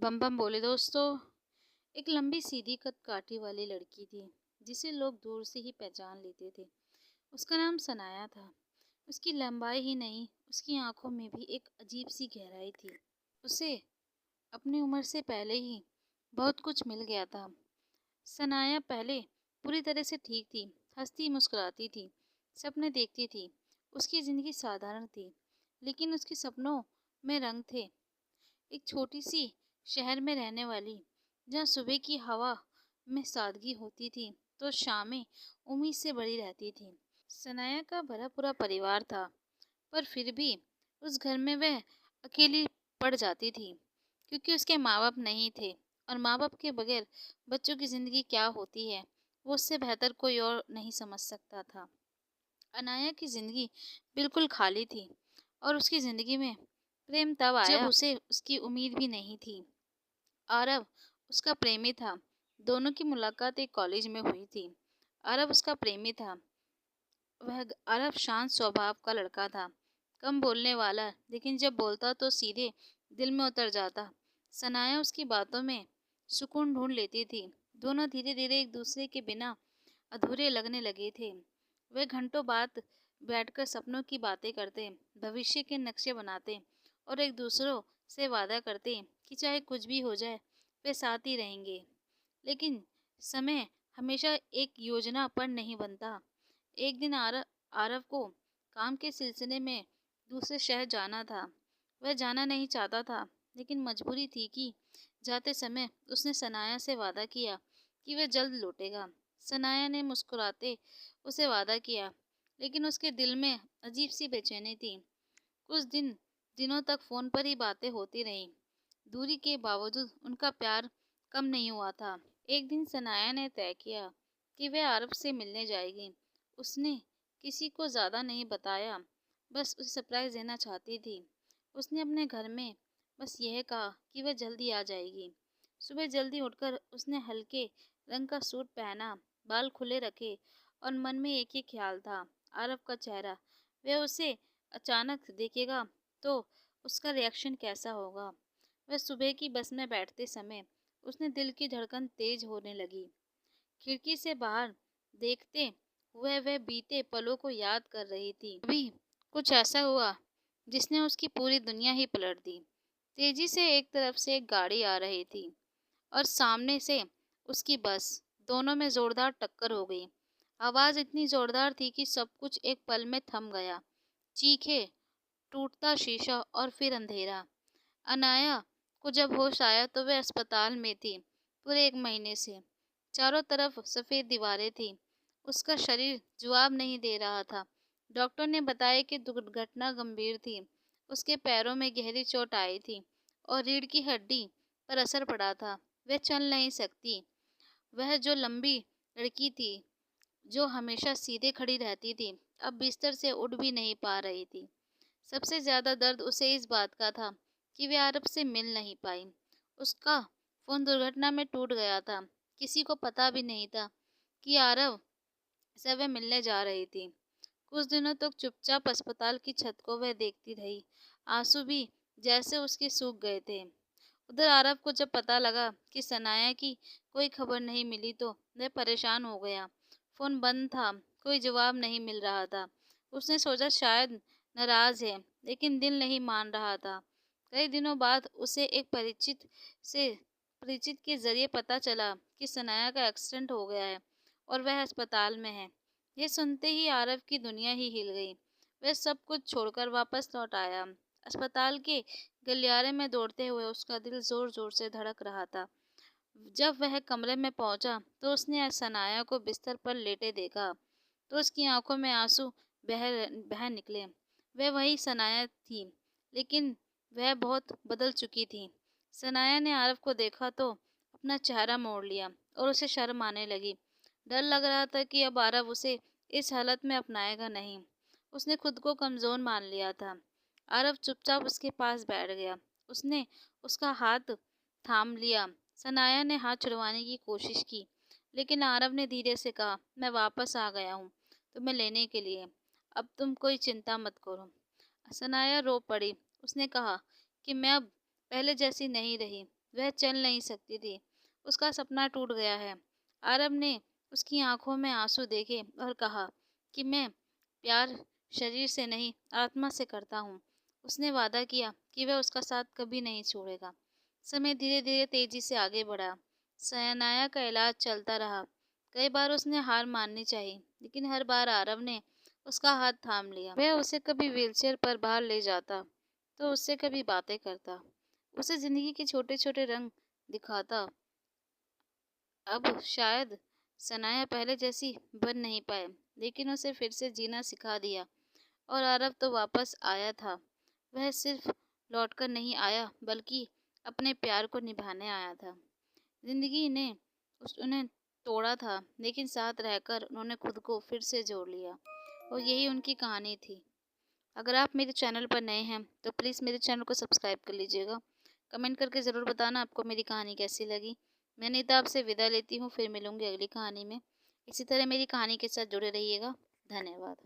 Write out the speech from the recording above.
बम बम बोले दोस्तों। एक लंबी सीधी कद काठी वाली लड़की थी जिसे लोग दूर से ही पहचान लेते थे। उसका नाम सनाया था। उसकी लंबाई ही नहीं, उसकी आंखों में भी एक अजीब सी गहराई थी। उसे अपनी उम्र से पहले ही बहुत कुछ मिल गया था। सनाया पहले पूरी तरह से ठीक थी, हंसती मुस्कुराती थी, सपने देखती थी। उसकी जिंदगी साधारण थी, लेकिन उसके सपनों में रंग थे। एक छोटी सी शहर में रहने वाली, जहाँ सुबह की हवा में सादगी होती थी तो शामें उम्मीद से भरी रहती थी। सनाया का भरा पूरा परिवार था, पर फिर भी उस घर में वह अकेली पड़ जाती थी, क्योंकि उसके माँ बाप नहीं थे और माँ बाप के बगैर बच्चों की ज़िंदगी क्या होती है वो उससे बेहतर कोई और नहीं समझ सकता था। अनाया की ज़िंदगी बिल्कुल खाली थी और उसकी ज़िंदगी में प्रेम तब आया जब उसे उसकी उम्मीद भी नहीं थी। आरव उसका प्रेमी था। दोनों की मुलाकात एक कॉलेज में हुई थी। आरव उसका प्रेमी था। आरव शांत स्वभाव का लड़का था, कम बोलने वाला, लेकिन जब बोलता तो सीधे दिल में उतर जाता। सनाया उसकी बातों में सुकून ढूंढ लेती थी। दोनों धीरे धीरे एक दूसरे के बिना अधूरे लगने लगे थे। वे घंटों बाद बैठकर सपनों की बातें करते, भविष्य के नक्शे बनाते और एक दूसरों से वादा करते कि चाहे कुछ भी हो जाए वे साथ ही रहेंगे। लेकिन समय हमेशा एक योजना पर नहीं बनता। एक दिन आरव को काम के सिलसिले में दूसरे शहर जाना था। वह जाना नहीं चाहता था, लेकिन मजबूरी थी कि जाते समय उसने सनाया से वादा किया कि वह जल्द लौटेगा। सनाया ने मुस्कुराते उसे वादा किया, लेकिन उसके दिल में अजीब सी बेचैनी थी। कुछ दिनों तक फ़ोन पर ही बातें होती रहीं। दूरी के बावजूद उनका प्यार कम नहीं हुआ था। एक दिन सनाया ने तय किया कि वह आरव से मिलने जाएगी। उसने किसी को ज़्यादा नहीं बताया, बस उसे सरप्राइज़ देना चाहती थी। उसने अपने घर में बस यह कहा कि वह जल्दी आ जाएगी। सुबह जल्दी उठकर उसने हल्के रंग का सूट पहना, बाल खुले रखे और मन में एक ही ख्याल था, आरव का चेहरा। वह उसे अचानक देखेगा तो उसका रिएक्शन कैसा होगा। वह सुबह की बस में बैठते समय उसने दिल की धड़कन तेज होने लगी। खिड़की से बाहर देखते हुए वह बीते पलों को याद कर रही थी। अभी कुछ ऐसा हुआ जिसने उसकी पूरी दुनिया ही पलट दी। तेजी से एक तरफ से एक गाड़ी आ रही थी और सामने से उसकी बस। दोनों में जोरदार टक्कर हो गई। आवाज़ इतनी जोरदार थी कि सब कुछ एक पल में थम गया। चीखें, टूटता शीशा और फिर अंधेरा। अनाया को जब होश आया तो वह अस्पताल में थी, पूरे 1 महीने से। चारों तरफ सफ़ेद दीवारें थीं। उसका शरीर जवाब नहीं दे रहा था। डॉक्टर ने बताया कि दुर्घटना गंभीर थी। उसके पैरों में गहरी चोट आई थी और रीढ़ की हड्डी पर असर पड़ा था। वह चल नहीं सकती। वह जो लंबी लड़की थी, जो हमेशा सीधे खड़ी रहती थी, अब बिस्तर से उठ भी नहीं पा रही थी। सबसे ज़्यादा दर्द उसे इस बात का था कि वह आरव से मिल नहीं पाई। उसका फ़ोन दुर्घटना में टूट गया था। किसी को पता भी नहीं था कि आरव से वह मिलने जा रही थी। कुछ दिनों तक चुपचाप अस्पताल की छत को वह देखती रही। आंसू भी जैसे उसके सूख गए थे। उधर आरव को जब पता लगा कि सनाया की कोई खबर नहीं मिली तो वह परेशान हो गया। फ़ोन बंद था, कोई जवाब नहीं मिल रहा था। उसने सोचा शायद नाराज़ है, लेकिन दिल नहीं मान रहा था। कई दिनों बाद उसे एक परिचित के ज़रिए पता चला कि सनाया का एक्सीडेंट हो गया है और वह अस्पताल में है। ये सुनते ही आरव की दुनिया ही हिल गई। वह सब कुछ छोड़कर वापस लौट आया। अस्पताल के गलियारे में दौड़ते हुए उसका दिल ज़ोर ज़ोर से धड़क रहा था। जब वह कमरे में पहुंचा तो उसने सनाया को बिस्तर पर लेटे देखा तो उसकी आंखों में आंसू बह बह निकले। वह वही सनाया थी, लेकिन वह बहुत बदल चुकी थी। सनाया ने आरव को देखा तो अपना चेहरा मोड़ लिया और उसे शर्म आने लगी। डर लग रहा था कि अब आरव उसे इस हालत में अपनाएगा नहीं। उसने खुद को कमज़ोर मान लिया था। आरव चुपचाप उसके पास बैठ गया। उसने उसका हाथ थाम लिया। सनाया ने हाथ छुड़वाने की कोशिश की, लेकिन आरव ने धीरे से कहा, मैं वापस आ गया हूँ तुम्हें लेने के लिए। अब तुम कोई चिंता मत करो। सनाया रो पड़ी। उसने कहा कि मैं अब पहले जैसी नहीं रही। वह चल नहीं सकती थी। उसका सपना टूट गया है। आरब ने उसकी आंखों में आंसू देखे और कहा कि मैं प्यार शरीर से नहीं आत्मा से करता हूँ। उसने वादा किया कि वह उसका साथ कभी नहीं छोड़ेगा। समय धीरे धीरे तेजी से आगे बढ़ा। सनाया का इलाज चलता रहा। कई बार उसने हार माननी चाहिए, लेकिन हर बार आरव ने उसका हाथ थाम लिया। वह उसे कभी व्हीलचेयर पर बाहर ले जाता तो उससे कभी बातें करता, उसे जिंदगी के छोटे छोटे रंग दिखाता। अब शायद सनाया पहले जैसी बन नहीं पाए, लेकिन उसे फिर से जीना सिखा दिया। और आरव तो वापस आया था। वह सिर्फ लौटकर नहीं आया, बल्कि अपने प्यार को निभाने आया था। जिंदगी ने उन्हें तोड़ा था, लेकिन साथ रहकर उन्होंने खुद को फिर से जोड़ लिया। और यही उनकी कहानी थी। अगर आप मेरे चैनल पर नए हैं तो प्लीज़ मेरे चैनल को सब्सक्राइब कर लीजिएगा। कमेंट करके ज़रूर बताना आपको मेरी कहानी कैसी लगी। मैं नीता आपसे विदा लेती हूँ, फिर मिलूंगी अगली कहानी में। इसी तरह मेरी कहानी के साथ जुड़े रहिएगा। धन्यवाद।